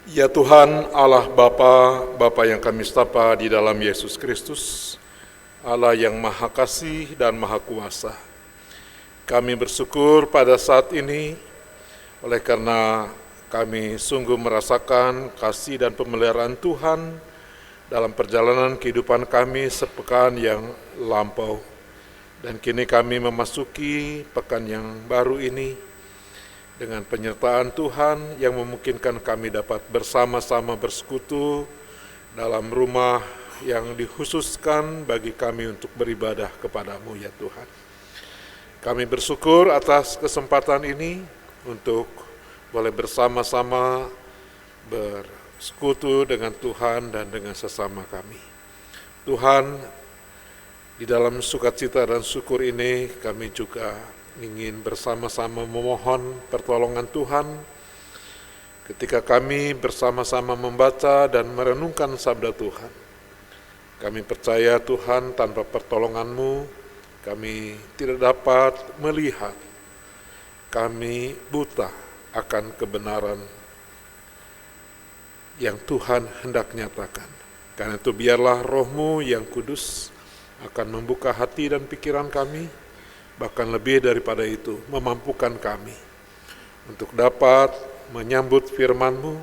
Ya Tuhan, Allah Bapa yang kami sapa di dalam Yesus Kristus, Allah yang Maha Kasih dan Maha Kuasa. Kami bersyukur pada saat ini, oleh karena kami sungguh merasakan kasih dan pemeliharaan Tuhan dalam perjalanan kehidupan kami sepekan yang lampau. Dan kini kami memasuki pekan yang baru ini, dengan penyertaan Tuhan yang memungkinkan kami dapat bersama-sama bersekutu dalam rumah yang dikhususkan bagi kami untuk beribadah kepada-Mu ya Tuhan. Kami bersyukur atas kesempatan ini untuk boleh bersama-sama bersekutu dengan Tuhan dan dengan sesama kami. Tuhan, di dalam sukacita dan syukur ini kami juga ingin bersama-sama memohon pertolongan Tuhan ketika kami bersama-sama membaca dan merenungkan sabda Tuhan. Kami percaya Tuhan, tanpa pertolongan-Mu kami tidak dapat melihat, kami buta akan kebenaran yang Tuhan hendak nyatakan. Karena itu biarlah Roh-Mu yang kudus akan membuka hati dan pikiran kami, bahkan lebih daripada itu, memampukan kami untuk dapat menyambut firman-Mu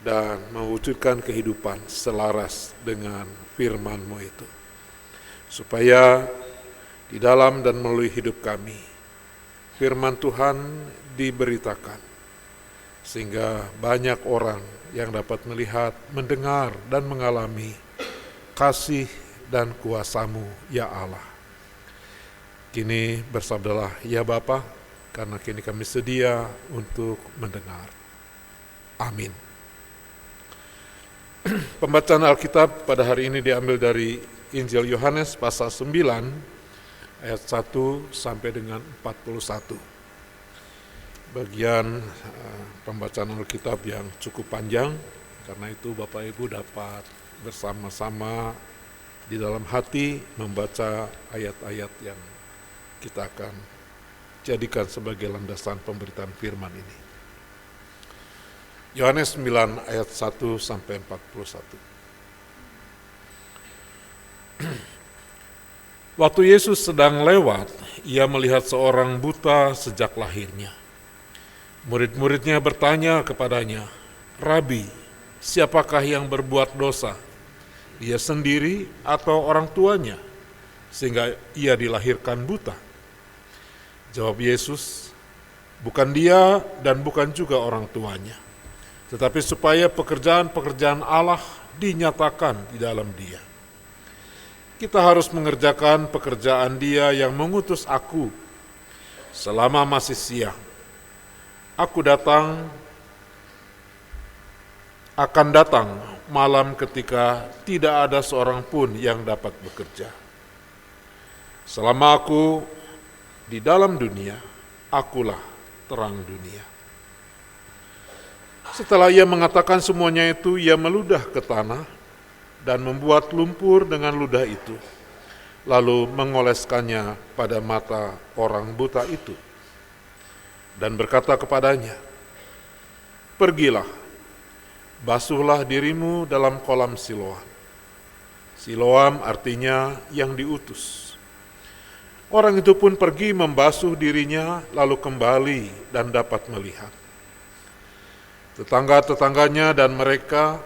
dan mewujudkan kehidupan selaras dengan firman-Mu itu. Supaya di dalam dan melalui hidup kami, firman Tuhan diberitakan, sehingga banyak orang yang dapat melihat, mendengar, dan mengalami kasih dan kuasa-Mu, ya Allah. Kini bersabdalah, ya Bapa, karena kini kami sedia untuk mendengar. Amin. Pembacaan Alkitab pada hari ini diambil dari Injil Yohanes pasal 9 ayat 1 sampai dengan 41. Bagian pembacaan Alkitab yang cukup panjang, karena itu Bapak Ibu dapat bersama-sama di dalam hati membaca ayat-ayat yang kita akan jadikan sebagai landasan pemberitaan firman ini. Yohanes 9 ayat 1 sampai 41. Waktu Yesus sedang lewat, ia melihat seorang buta sejak lahirnya. Murid-muridnya bertanya kepadanya, "Rabi, siapakah yang berbuat dosa? Dia sendiri atau orang tuanya, sehingga ia dilahirkan buta?" Jawab Yesus, "Bukan dia dan bukan juga orang tuanya, tetapi supaya pekerjaan-pekerjaan Allah dinyatakan di dalam dia. Kita harus mengerjakan pekerjaan Dia yang mengutus aku selama masih siang. Aku akan datang malam ketika tidak ada seorang pun yang dapat bekerja. Selama aku di dalam dunia, akulah terang dunia." Setelah ia mengatakan semuanya itu, ia meludah ke tanah dan membuat lumpur dengan ludah itu, lalu mengoleskannya pada mata orang buta itu, dan berkata kepadanya, "Pergilah, basuhlah dirimu dalam kolam Siloam." Siloam artinya yang diutus. Orang itu pun pergi membasuh dirinya, lalu kembali dan dapat melihat. Tetangga-tetangganya dan mereka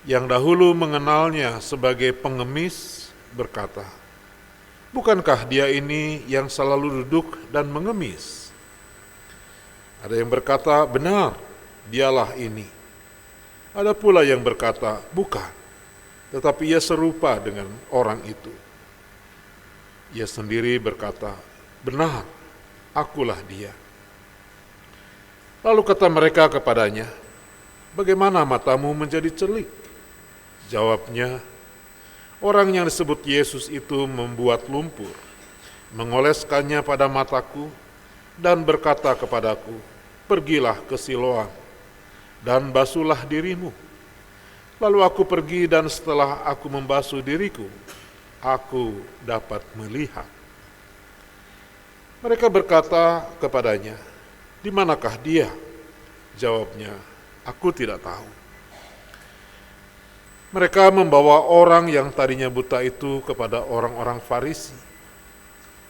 yang dahulu mengenalnya sebagai pengemis berkata, "Bukankah dia ini yang selalu duduk dan mengemis?" Ada yang berkata, "Benar, dialah ini." Ada pula yang berkata, "Bukan, tetapi ia serupa dengan orang itu." Ia sendiri berkata, "Benar, akulah dia." Lalu kata mereka kepadanya, "Bagaimana matamu menjadi celik?" Jawabnya, "Orang yang disebut Yesus itu membuat lumpur, mengoleskannya pada mataku, dan berkata kepadaku, 'Pergilah ke Siloam, dan basuhlah dirimu.' Lalu aku pergi, dan setelah aku membasuh diriku, aku dapat melihat." Mereka berkata kepadanya, "Di manakah dia?" Jawabnya, Aku tidak tahu. Mereka membawa orang yang tadinya buta itu kepada orang-orang Farisi.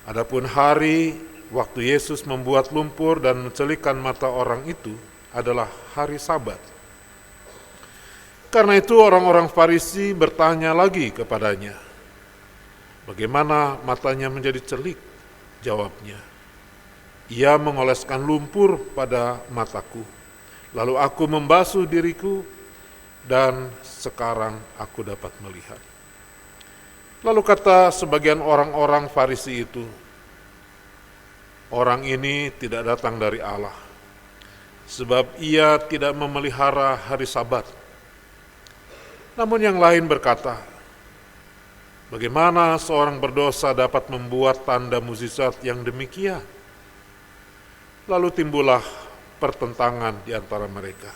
Adapun hari waktu Yesus membuat lumpur dan mencelikkan mata orang itu adalah hari Sabat. Karena itu orang-orang Farisi bertanya lagi kepadanya, "Bagaimana matanya menjadi celik?" Jawabnya, "Ia mengoleskan lumpur pada mataku. Lalu aku membasuh diriku, dan sekarang aku dapat melihat." Lalu kata sebagian orang-orang Farisi itu, "Orang ini tidak datang dari Allah, sebab ia tidak memelihara hari Sabat." Namun yang lain berkata, "Bagaimana seorang berdosa dapat membuat tanda mukjizat yang demikian?" Lalu timbullah pertentangan di antara mereka.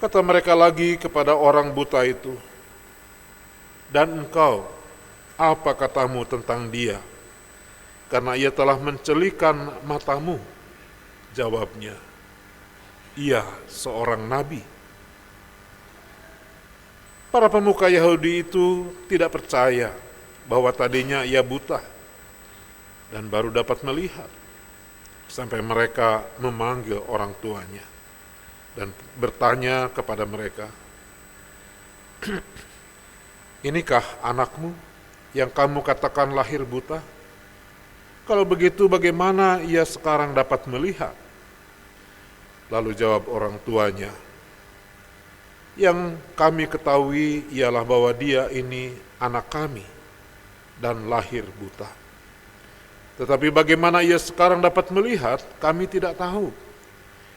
Kata mereka lagi kepada orang buta itu, "Dan engkau, apa katamu tentang dia? Karena ia telah mencelikan matamu." Jawabnya, "Ia seorang nabi." Para pemuka Yahudi itu tidak percaya bahwa tadinya ia buta dan baru dapat melihat, sampai mereka memanggil orang tuanya dan bertanya kepada mereka, "Inikah anakmu yang kamu katakan lahir buta? Kalau begitu bagaimana ia sekarang dapat melihat?" Lalu jawab orang tuanya, "Yang kami ketahui ialah bahwa dia ini anak kami dan lahir buta. Tetapi bagaimana ia sekarang dapat melihat, kami tidak tahu.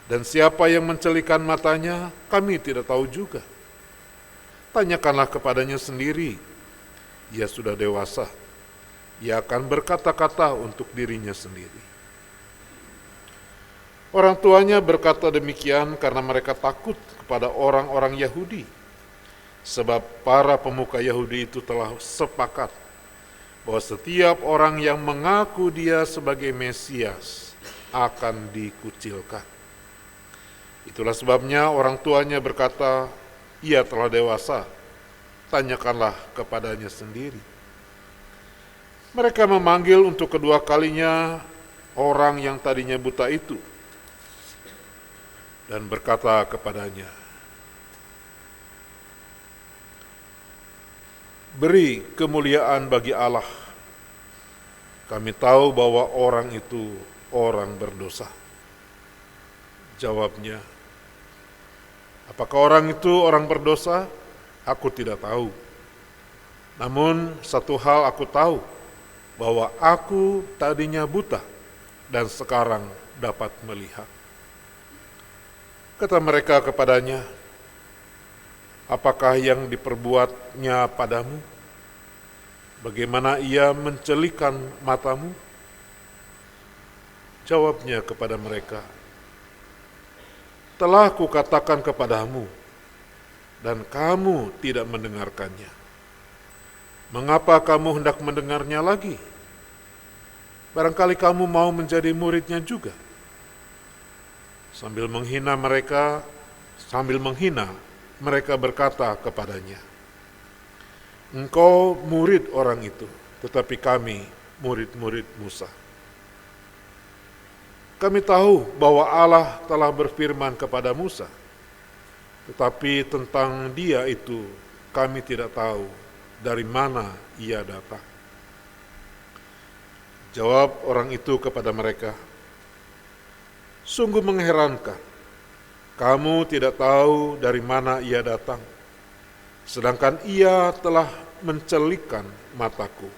Dan siapa yang mencelikan matanya, kami tidak tahu juga. Tanyakanlah kepadanya sendiri. Ia sudah dewasa. Ia akan berkata-kata untuk dirinya sendiri." Orang tuanya berkata demikian karena mereka takut kepada orang-orang Yahudi, sebab para pemuka Yahudi itu telah sepakat bahwa setiap orang yang mengaku dia sebagai Mesias akan dikucilkan. Itulah sebabnya orang tuanya berkata, "Ia telah dewasa, tanyakanlah kepadanya sendiri." Mereka memanggil untuk kedua kalinya orang yang tadinya buta itu dan berkata kepadanya, "Beri kemuliaan bagi Allah. Kami tahu bahwa orang itu orang berdosa." Jawabnya, "Apakah orang itu orang berdosa? Aku tidak tahu. Namun satu hal aku tahu, bahwa aku tadinya buta dan sekarang dapat melihat." Kata mereka kepadanya, "Apakah yang diperbuatnya padamu? Bagaimana ia mencelikan matamu?" Jawabnya kepada mereka, "Telah kukatakan kepadamu, dan kamu tidak mendengarkannya. Mengapa kamu hendak mendengarnya lagi? Barangkali kamu mau menjadi muridnya juga." Sambil menghina mereka berkata kepadanya, "Engkau murid orang itu, tetapi kami murid-murid Musa. Kami tahu bahwa Allah telah berfirman kepada Musa, tetapi tentang dia itu kami tidak tahu dari mana ia datang." Jawab orang itu kepada mereka, "Sungguh mengherankan, kamu tidak tahu dari mana ia datang, sedangkan ia telah mencelikan mataku.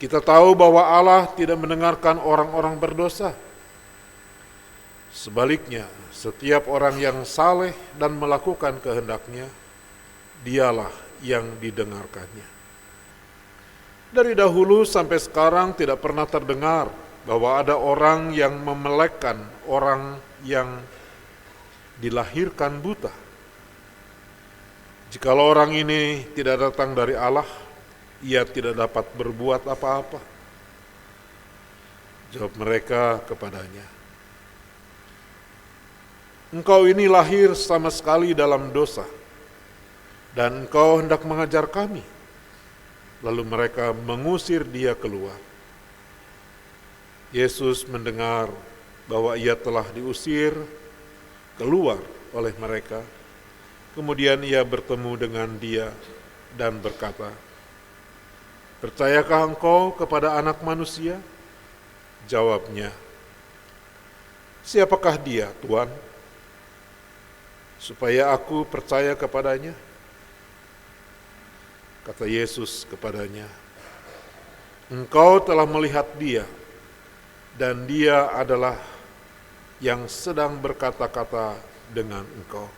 Kita tahu bahwa Allah tidak mendengarkan orang-orang berdosa. Sebaliknya, setiap orang yang saleh dan melakukan kehendaknya, dialah yang didengarkannya. Dari dahulu sampai sekarang tidak pernah terdengar bahwa ada orang yang memelekkan orang yang dilahirkan buta. Jikalau orang ini tidak datang dari Allah, ia tidak dapat berbuat apa-apa." Jawab mereka kepadanya, engkau ini lahir sama sekali dalam dosa, dan engkau hendak mengajar kami. Lalu mereka mengusir dia keluar. Yesus mendengar bahwa ia telah diusir keluar oleh mereka. Kemudian ia bertemu dengan dia dan berkata, "Percayakah engkau kepada Anak Manusia?" Jawabnya, "Siapakah dia, Tuhan, supaya aku percaya kepadanya?" Kata Yesus kepadanya, "Engkau telah melihat dia, dan dia adalah yang sedang berkata-kata dengan engkau."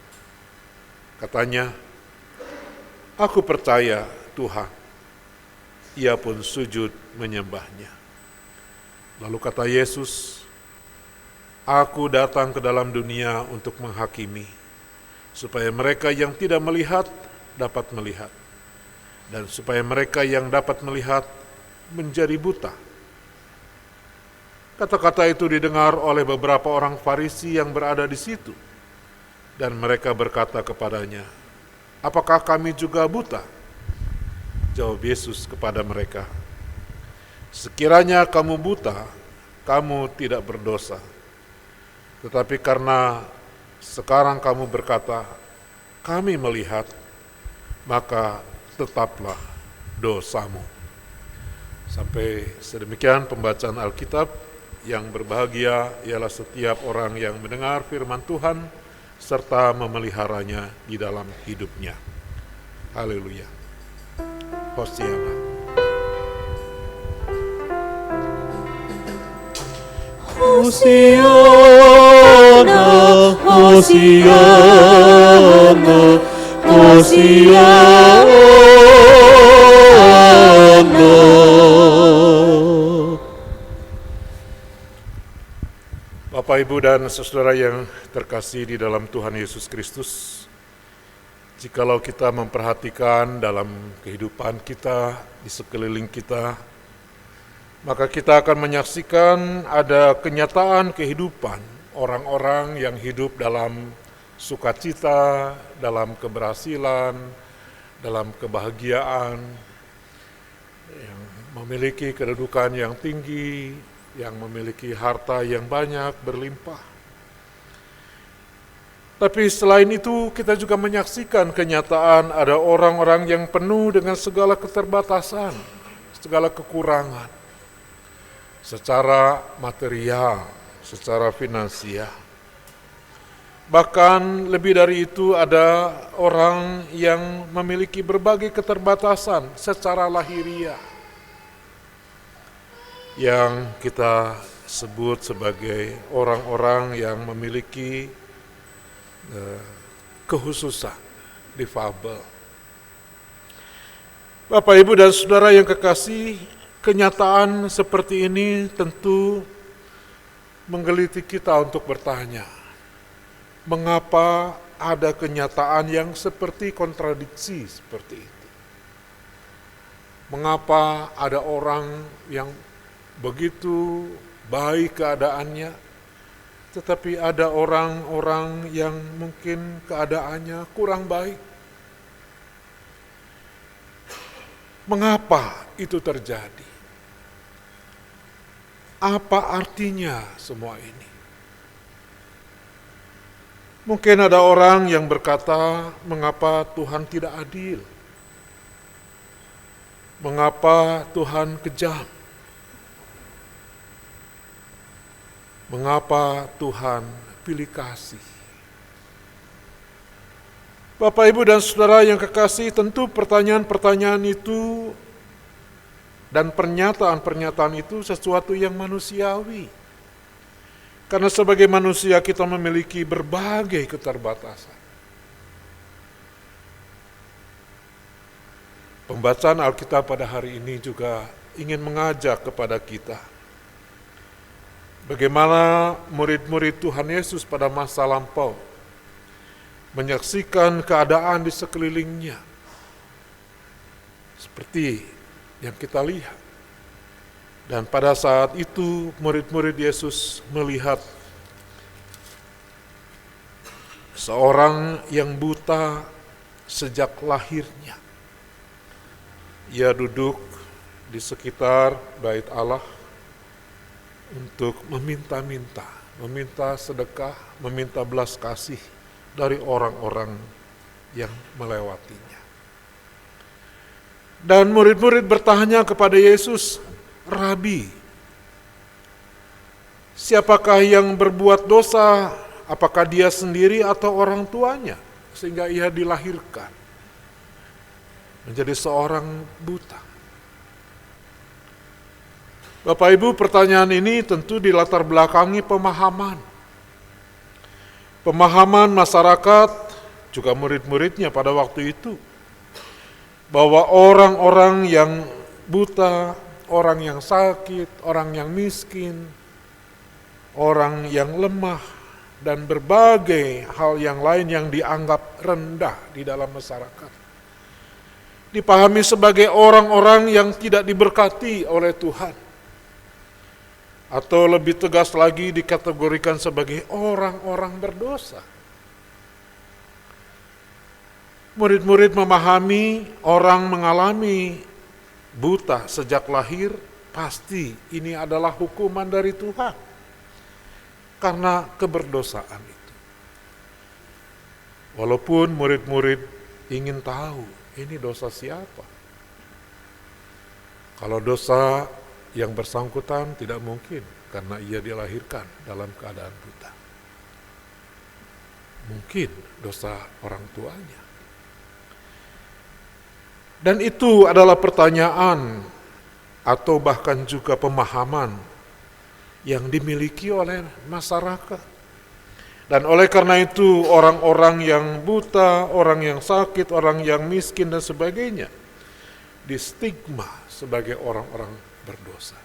Katanya, "Aku percaya, Tuhan." Ia pun sujud menyembahnya. Lalu kata Yesus, "Aku datang ke dalam dunia untuk menghakimi, supaya mereka yang tidak melihat dapat melihat, dan supaya mereka yang dapat melihat menjadi buta." Kata-kata itu didengar oleh beberapa orang Farisi yang berada di situ, dan mereka berkata kepadanya, "Apakah kami juga buta?" Jawab Yesus kepada mereka, "Sekiranya kamu buta, kamu tidak berdosa. Tetapi karena sekarang kamu berkata, 'Kami melihat,' maka tetaplah dosamu." Sampai sedemikian pembacaan Alkitab. Yang berbahagia ialah setiap orang yang mendengar firman Tuhan serta memeliharanya di dalam hidupnya. Haleluya. Hosiana. Hosiana, Hosiana, Hosiana. Bapak, Ibu, dan saudara yang terkasih di dalam Tuhan Yesus Kristus, jikalau kita memperhatikan dalam kehidupan kita, di sekeliling kita, maka kita akan menyaksikan ada kenyataan kehidupan orang-orang yang hidup dalam sukacita, dalam keberhasilan, dalam kebahagiaan, yang memiliki kedudukan yang tinggi, yang memiliki harta yang banyak, berlimpah. Tapi selain itu kita juga menyaksikan kenyataan ada orang-orang yang penuh dengan segala keterbatasan, segala kekurangan, secara material, secara finansial. Bahkan lebih dari itu ada orang yang memiliki berbagai keterbatasan secara lahiriah, yang kita sebut sebagai orang-orang yang memiliki kekhususan, difabel. Bapak, Ibu, dan saudara yang kekasih, kenyataan seperti ini tentu menggeliti kita untuk bertanya, mengapa ada kenyataan yang seperti kontradiksi seperti itu? Mengapa ada orang yang begitu baik keadaannya, tetapi ada orang-orang yang mungkin keadaannya kurang baik? Mengapa itu terjadi? Apa artinya semua ini? Mungkin ada orang yang berkata, mengapa Tuhan tidak adil? Mengapa Tuhan kejam? Mengapa Tuhan pilih kasih? Bapak, Ibu, dan saudara yang kekasih, tentu pertanyaan-pertanyaan itu dan pernyataan-pernyataan itu sesuatu yang manusiawi. Karena sebagai manusia kita memiliki berbagai keterbatasan. Pembacaan Alkitab pada hari ini juga ingin mengajak kepada kita bagaimana murid-murid Tuhan Yesus pada masa lampau menyaksikan keadaan di sekelilingnya. Seperti yang kita lihat. Dan pada saat itu murid-murid Yesus melihat seorang yang buta sejak lahirnya. Ia duduk di sekitar bait Allah untuk meminta sedekah, meminta belas kasih dari orang-orang yang melewatinya. Dan murid-murid bertanya kepada Yesus, "Rabi, siapakah yang berbuat dosa? Apakah dia sendiri atau orang tuanya? Sehingga ia dilahirkan menjadi seorang buta." Bapak Ibu, pertanyaan ini tentu dilatar belakangi pemahaman masyarakat, juga murid-muridnya pada waktu itu, bahwa orang-orang yang buta, orang yang sakit, orang yang miskin, orang yang lemah, dan berbagai hal yang lain yang dianggap rendah di dalam masyarakat, dipahami sebagai orang-orang yang tidak diberkati oleh Tuhan, atau lebih tegas lagi dikategorikan sebagai orang-orang berdosa. Murid-murid memahami orang mengalami buta sejak lahir, pasti ini adalah hukuman dari Tuhan karena keberdosaan itu. Walaupun murid-murid ingin tahu ini dosa siapa. Kalau dosa yang bersangkutan tidak mungkin karena ia dilahirkan dalam keadaan buta. Mungkin dosa orang tuanya. Dan itu adalah pertanyaan atau bahkan juga pemahaman yang dimiliki oleh masyarakat. Dan oleh karena itu orang-orang yang buta, orang yang sakit, orang yang miskin dan sebagainya distigma sebagai orang-orang berdosa.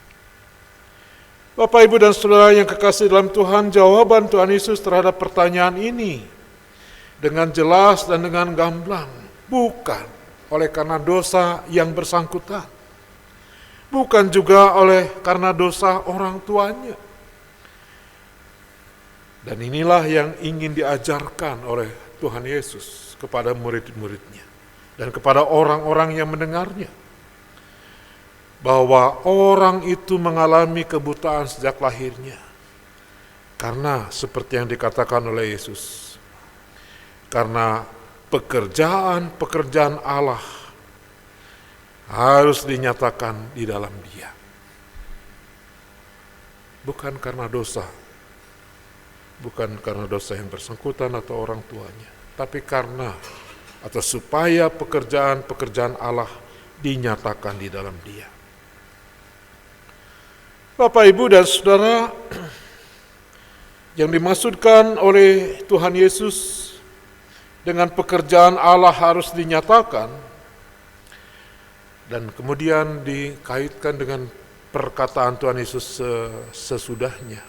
Bapak, Ibu dan Saudara yang kekasih dalam Tuhan, jawaban Tuhan Yesus terhadap pertanyaan ini dengan jelas dan dengan gamblang, bukan oleh karena dosa yang bersangkutan, bukan juga karena dosa orang tuanya. Dan inilah yang ingin diajarkan oleh Tuhan Yesus kepada murid-muridnya dan kepada orang-orang yang mendengarnya, bahwa orang itu mengalami kebutaan sejak lahirnya karena seperti yang dikatakan oleh Yesus, karena pekerjaan Allah harus dinyatakan di dalam Dia. Bukan karena dosa yang bersangkutan atau orang tuanya, tapi karena atau supaya pekerjaan Allah dinyatakan di dalam Dia. Bapak, Ibu dan Saudara, yang dimaksudkan oleh Tuhan Yesus dengan pekerjaan Allah harus dinyatakan, dan kemudian dikaitkan dengan perkataan Tuhan Yesus sesudahnya.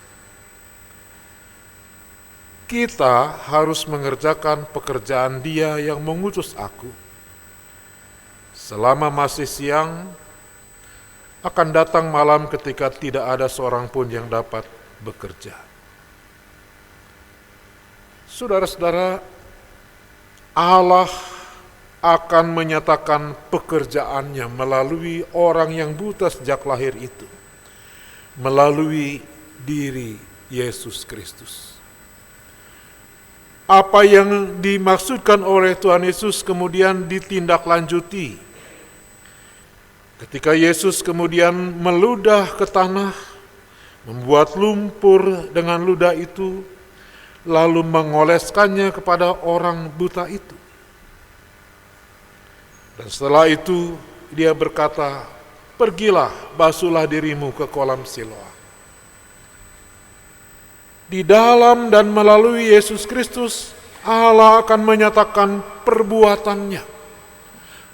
Kita harus mengerjakan pekerjaan Dia yang mengutus aku. Selama masih siang, akan datang malam ketika tidak ada seorang pun yang dapat bekerja. Saudara-saudara, Allah akan menyatakan pekerjaannya melalui orang yang buta sejak lahir itu, melalui diri Yesus Kristus. Apa yang dimaksudkan oleh Tuhan Yesus kemudian ditindaklanjuti. Ketika Yesus kemudian meludah ke tanah, membuat lumpur dengan ludah itu, lalu mengoleskannya kepada orang buta itu. Dan setelah itu Dia berkata, "Pergilah, basuhlah dirimu ke kolam Siloam." Di dalam dan melalui Yesus Kristus, Allah akan menyatakan perbuatannya.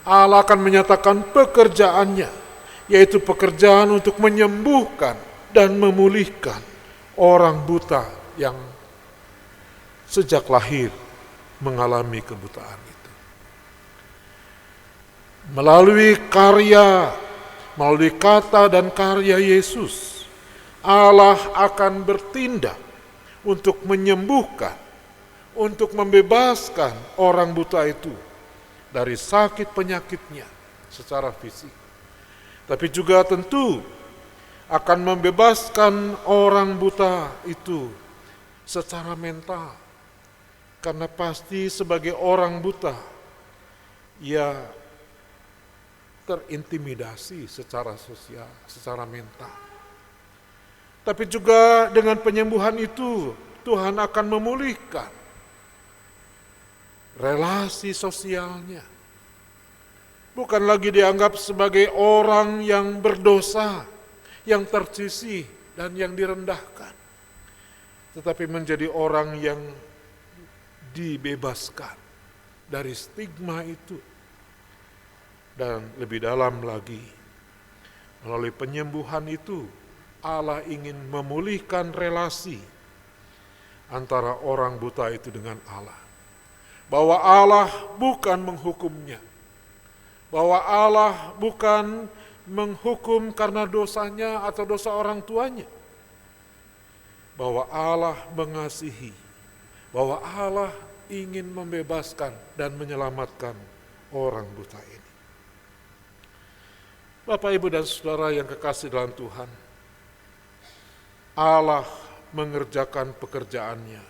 Allah akan menyatakan pekerjaannya, yaitu pekerjaan untuk menyembuhkan dan memulihkan orang buta yang sejak lahir mengalami kebutaan itu. Melalui kata dan karya Yesus, Allah akan bertindak untuk menyembuhkan untuk membebaskan orang buta itu dari sakit penyakitnya secara fisik. Tapi juga tentu akan membebaskan orang buta itu secara mental. Karena pasti sebagai orang buta, ia terintimidasi secara sosial, secara mental. Tapi juga dengan penyembuhan itu, Tuhan akan memulihkan relasi sosialnya. Bukan lagi dianggap sebagai orang yang berdosa, yang tersisih dan yang direndahkan. Tetapi menjadi orang yang dibebaskan dari stigma itu. Dan lebih dalam lagi, melalui penyembuhan itu, Allah ingin memulihkan relasi antara orang buta itu dengan Allah. Bahwa Allah bukan menghukumnya. Bahwa Allah bukan menghukum karena dosanya atau dosa orang tuanya. Bahwa Allah mengasihi. Bahwa Allah ingin membebaskan dan menyelamatkan orang buta ini. Bapak, Ibu, dan Saudara yang kekasih dalam Tuhan, Allah mengerjakan pekerjaannya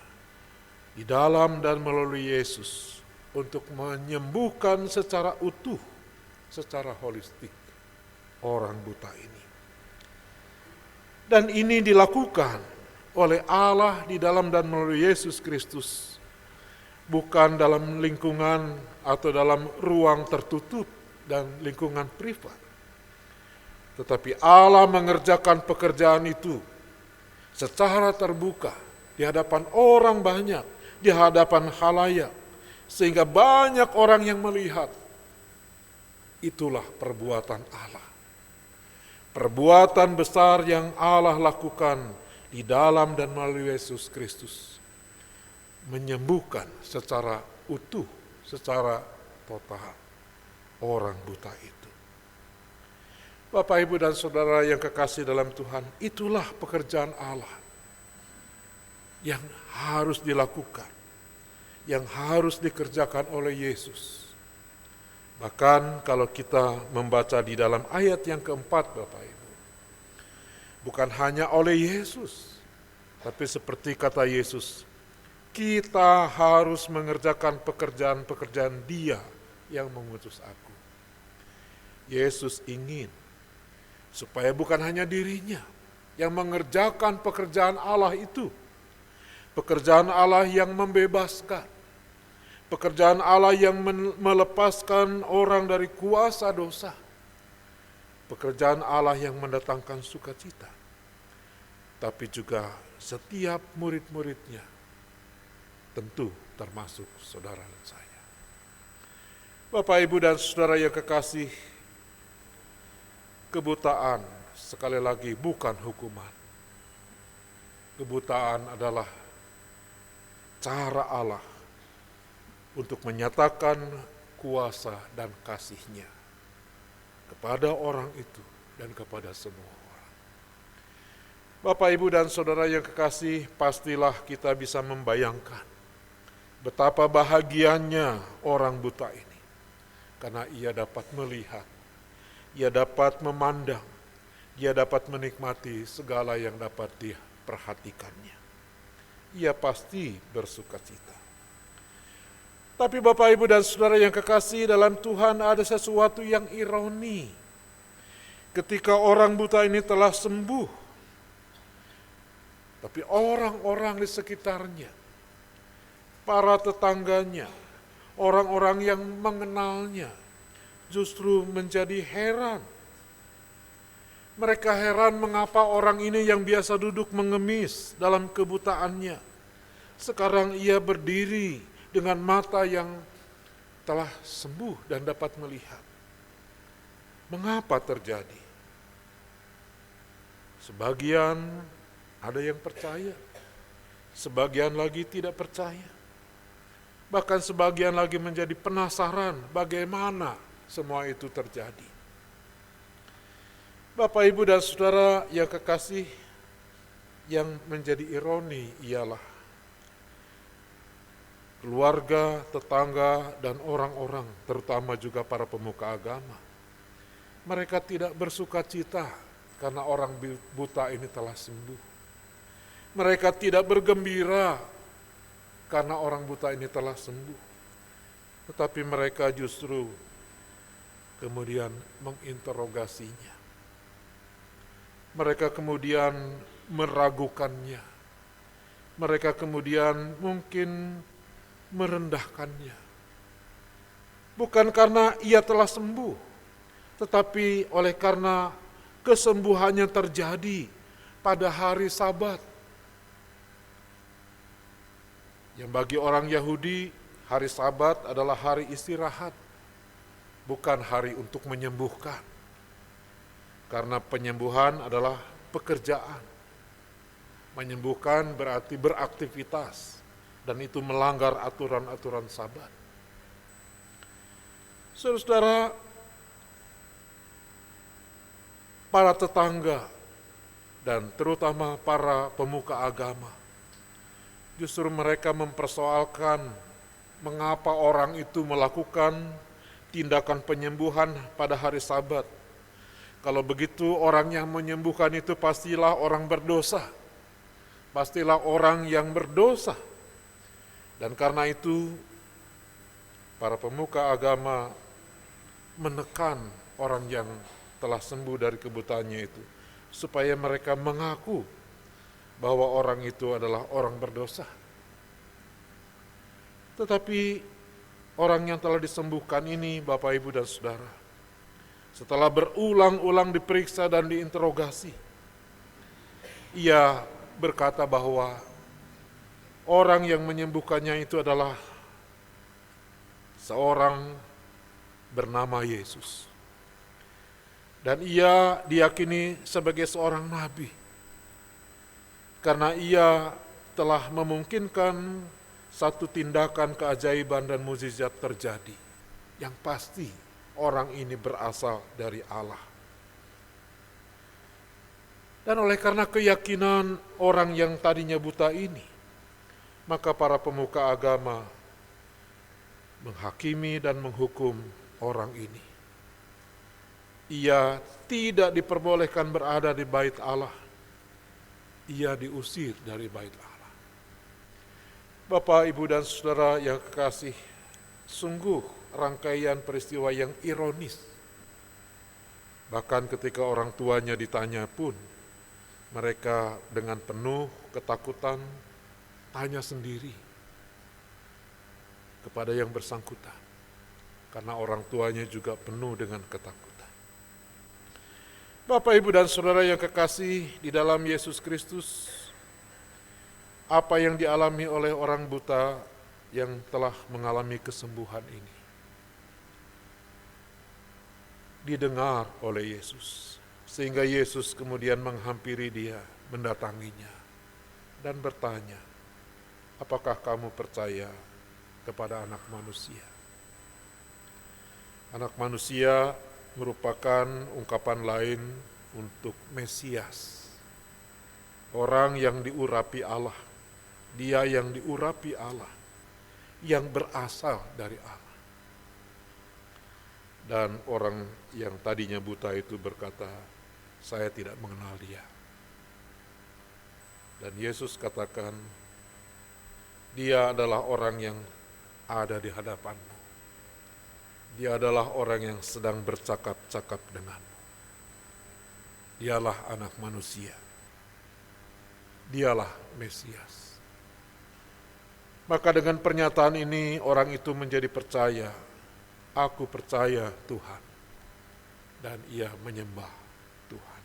di dalam dan melalui Yesus untuk menyembuhkan secara utuh, secara holistik orang buta ini. Dan ini dilakukan oleh Allah di dalam dan melalui Yesus Kristus, bukan dalam lingkungan atau dalam ruang tertutup dan lingkungan privat. Tetapi Allah mengerjakan pekerjaan itu secara terbuka di hadapan orang banyak, di hadapan khalayak, sehingga banyak orang yang melihat. Itulah perbuatan Allah. Perbuatan besar yang Allah lakukan di dalam dan melalui Yesus Kristus. Menyembuhkan secara utuh, secara total orang buta itu. Bapak, Ibu, dan Saudara yang kekasih dalam Tuhan, itulah pekerjaan Allah yang harus dilakukan, yang harus dikerjakan oleh Yesus. Bahkan kalau kita membaca di dalam ayat yang keempat, Bapak Ibu, bukan hanya oleh Yesus, tapi seperti kata Yesus, kita harus mengerjakan pekerjaan-pekerjaan Dia yang mengutus aku. Yesus ingin supaya bukan hanya dirinya yang mengerjakan pekerjaan Allah itu, pekerjaan Allah yang membebaskan, pekerjaan Allah yang melepaskan orang dari kuasa dosa, pekerjaan Allah yang mendatangkan sukacita, tapi juga setiap murid-muridnya, tentu termasuk saudara dan saya. Bapak, Ibu, dan Saudara yang kekasih, kebutaan sekali lagi bukan hukuman. Kebutaan adalah cara Allah untuk menyatakan kuasa dan kasih-Nya kepada orang itu dan kepada semua orang. Bapak, Ibu, dan Saudara yang kekasih, pastilah kita bisa membayangkan betapa bahagianya orang buta ini, karena ia dapat melihat, ia dapat memandang, ia dapat menikmati segala yang dapat diperhatikannya. Ia pasti bersukacita. Tapi Bapak, Ibu, dan Saudara yang kekasih dalam Tuhan, ada sesuatu yang ironi. Ketika orang buta ini telah sembuh, tapi orang-orang di sekitarnya, para tetangganya, orang-orang yang mengenalnya, justru menjadi heran. Mereka heran mengapa orang ini yang biasa duduk mengemis dalam kebutaannya, sekarang ia berdiri dengan mata yang telah sembuh dan dapat melihat. Mengapa terjadi? Sebagian ada yang percaya, sebagian lagi tidak percaya. Bahkan sebagian lagi menjadi penasaran bagaimana semua itu terjadi. Bapak, Ibu, dan Saudara yang kekasih, yang menjadi ironi ialah keluarga, tetangga, dan orang-orang, terutama juga para pemuka agama. Mereka tidak bersuka cita karena orang buta ini telah sembuh. Mereka tidak bergembira karena orang buta ini telah sembuh. Tetapi mereka justru kemudian menginterogasinya. Mereka kemudian meragukannya. Mereka kemudian mungkin merendahkannya. Bukan karena ia telah sembuh, tetapi oleh karena kesembuhannya terjadi pada hari Sabat. Yang bagi orang Yahudi, hari Sabat adalah hari istirahat, bukan hari untuk menyembuhkan. Karena penyembuhan adalah pekerjaan. Menyembuhkan berarti beraktivitas, dan itu melanggar aturan-aturan Sabat. Saudara-saudara, para tetangga dan terutama para pemuka agama, justru mereka mempersoalkan mengapa orang itu melakukan tindakan penyembuhan pada hari Sabat. Kalau begitu orang yang menyembuhkan itu pastilah orang berdosa. Pastilah orang yang berdosa. Dan karena itu para pemuka agama menekan orang yang telah sembuh dari kebutaannya itu, supaya mereka mengaku bahwa orang itu adalah orang berdosa. Tetapi orang yang telah disembuhkan ini, Bapak, Ibu, dan Saudara, setelah berulang-ulang diperiksa dan diinterogasi, ia berkata bahwa orang yang menyembuhkannya itu adalah seorang bernama Yesus. Dan ia diyakini sebagai seorang nabi, karena ia telah memungkinkan satu tindakan keajaiban dan mukjizat terjadi, yang pasti orang ini berasal dari Allah. Dan oleh karena keyakinan orang yang tadinya buta ini, maka para pemuka agama menghakimi dan menghukum orang ini. Ia tidak diperbolehkan berada di bait Allah. Ia diusir dari bait Allah. Bapak, Ibu, dan Saudara yang kekasih, sungguh rangkaian peristiwa yang ironis. Bahkan ketika orang tuanya ditanya pun, mereka dengan penuh ketakutan tanya sendiri kepada yang bersangkutan, karena orang tuanya juga penuh dengan ketakutan. Bapak, Ibu, dan Saudara yang kekasih di dalam Yesus Kristus, apa yang dialami oleh orang buta yang telah mengalami kesembuhan ini didengar oleh Yesus, sehingga Yesus kemudian menghampiri dia, mendatanginya, dan bertanya, apakah kamu percaya kepada Anak Manusia? Anak Manusia merupakan ungkapan lain untuk Mesias, orang yang diurapi Allah, dia yang diurapi Allah, yang berasal dari Allah. Dan orang yang tadinya buta itu berkata, saya tidak mengenal dia. Dan Yesus katakan, dia adalah orang yang ada di hadapanmu. Dia adalah orang yang sedang bercakap-cakap denganmu. Dialah Anak Manusia. Dialah Mesias. Maka dengan pernyataan ini orang itu menjadi percaya, aku percaya Tuhan. Dan ia menyembah Tuhan.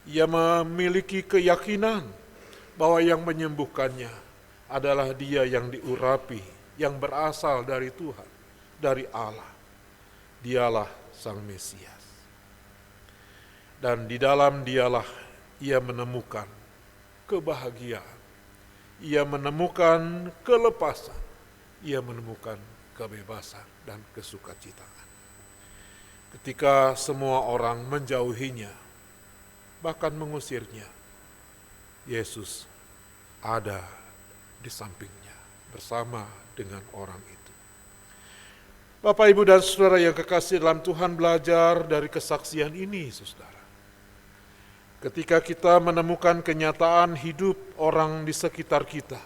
Ia memiliki keyakinan bahwa yang menyembuhkannya adalah dia yang diurapi, yang berasal dari Tuhan, dari Allah. Dialah Sang Mesias. Dan di dalam dialah ia menemukan kebahagiaan. Ia menemukan kelepasan. Ia menemukan kebebasan dan kesukacitaan. Ketika semua orang menjauhinya, bahkan mengusirnya, Yesus ada di sampingnya, bersama dengan orang itu. Bapak, Ibu, dan Saudara yang kekasih dalam Tuhan, belajar dari kesaksian ini, Saudara. Ketika kita menemukan kenyataan hidup orang di sekitar kita,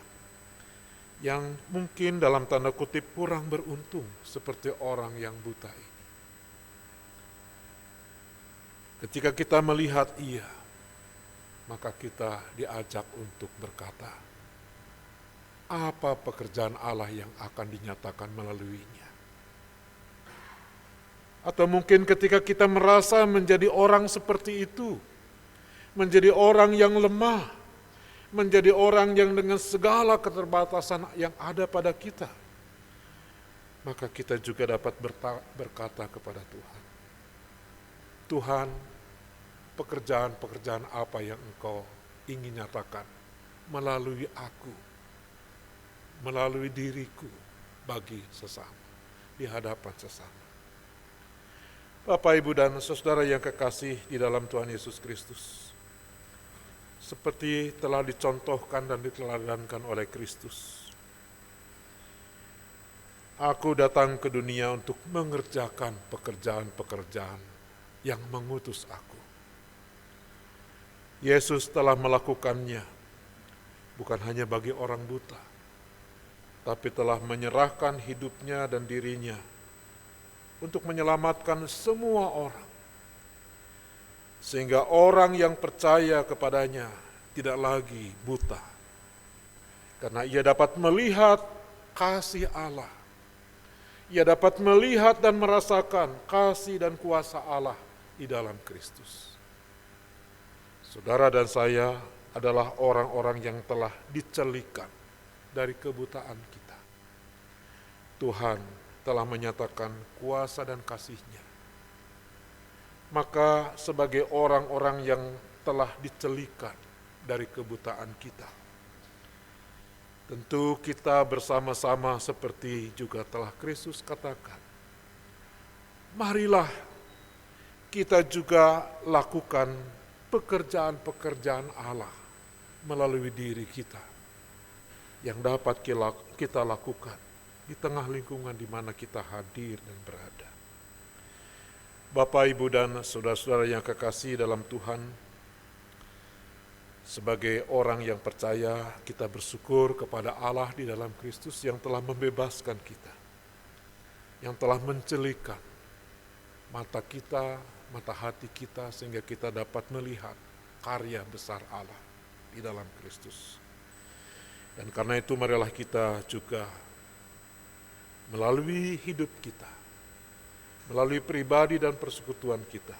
yang mungkin dalam tanda kutip kurang beruntung, seperti orang yang buta ini. Ketika kita melihat ia, maka kita diajak untuk berkata, apa pekerjaan Allah yang akan dinyatakan melaluinya? Atau mungkin ketika kita merasa menjadi orang seperti itu, menjadi orang yang lemah, menjadi orang yang dengan segala keterbatasan yang ada pada kita, maka kita juga dapat berkata kepada Tuhan, Tuhan, pekerjaan-pekerjaan apa yang Engkau ingin nyatakan melalui aku, melalui diriku bagi sesama, di hadapan sesama. Bapak, Ibu, dan Saudara yang kekasih di dalam Tuhan Yesus Kristus, seperti telah dicontohkan dan diteladankan oleh Kristus, aku datang ke dunia untuk mengerjakan pekerjaan-pekerjaan yang mengutus aku. Yesus telah melakukannya, bukan hanya bagi orang buta, tapi telah menyerahkan hidupnya dan dirinya untuk menyelamatkan semua orang. Sehingga orang yang percaya kepadanya tidak lagi buta, karena ia dapat melihat kasih Allah. Ia dapat melihat dan merasakan kasih dan kuasa Allah di dalam Kristus. Saudara dan saya adalah orang-orang yang telah dicelikan dari kebutaan kita. Tuhan telah menyatakan kuasa dan kasih-Nya. Maka sebagai orang-orang yang telah dicelikan dari kebutaan kita, tentu kita bersama-sama seperti juga telah Kristus katakan, marilah kita juga lakukan pekerjaan-pekerjaan Allah melalui diri kita yang dapat kita lakukan di tengah lingkungan di mana kita hadir dan berada. Bapak, Ibu, dan saudara-saudara yang kekasih dalam Tuhan, sebagai orang yang percaya, kita bersyukur kepada Allah di dalam Kristus yang telah membebaskan kita, yang telah mencelikan mata kita, mata hati kita, sehingga kita dapat melihat karya besar Allah di dalam Kristus. Dan karena itu marilah kita juga melalui hidup kita, melalui pribadi dan persekutuan kita,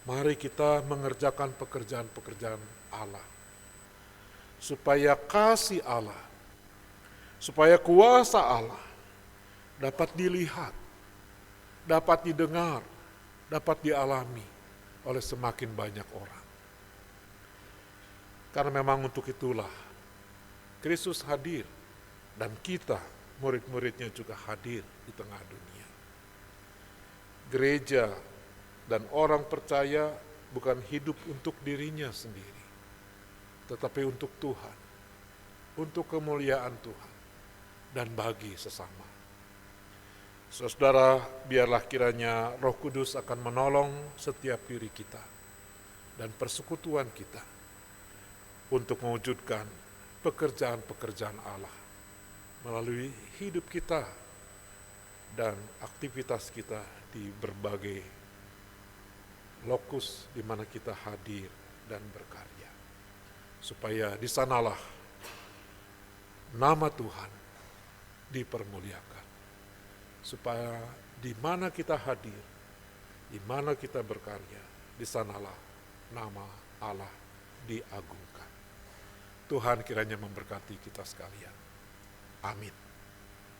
mari kita mengerjakan pekerjaan-pekerjaan Allah, supaya kasih Allah, supaya kuasa Allah dapat dilihat, dapat didengar, dapat dialami oleh semakin banyak orang. Karena memang untuk itulah Kristus hadir dan kita, murid-muridnya, juga hadir di tengah dunia. Gereja dan orang percaya bukan hidup untuk dirinya sendiri, tetapi untuk Tuhan, untuk kemuliaan Tuhan, dan bagi sesama. Saudara, biarlah kiranya Roh Kudus akan menolong setiap diri kita dan persekutuan kita untuk mewujudkan pekerjaan-pekerjaan Allah melalui hidup kita dan aktivitas kita di berbagai lokus di mana kita hadir dan berkarya. Supaya di sanalah nama Tuhan dipermuliakan. Supaya di mana kita hadir, di mana kita berkarya, di sanalah nama Allah diagungkan. Tuhan kiranya memberkati kita sekalian. Amin.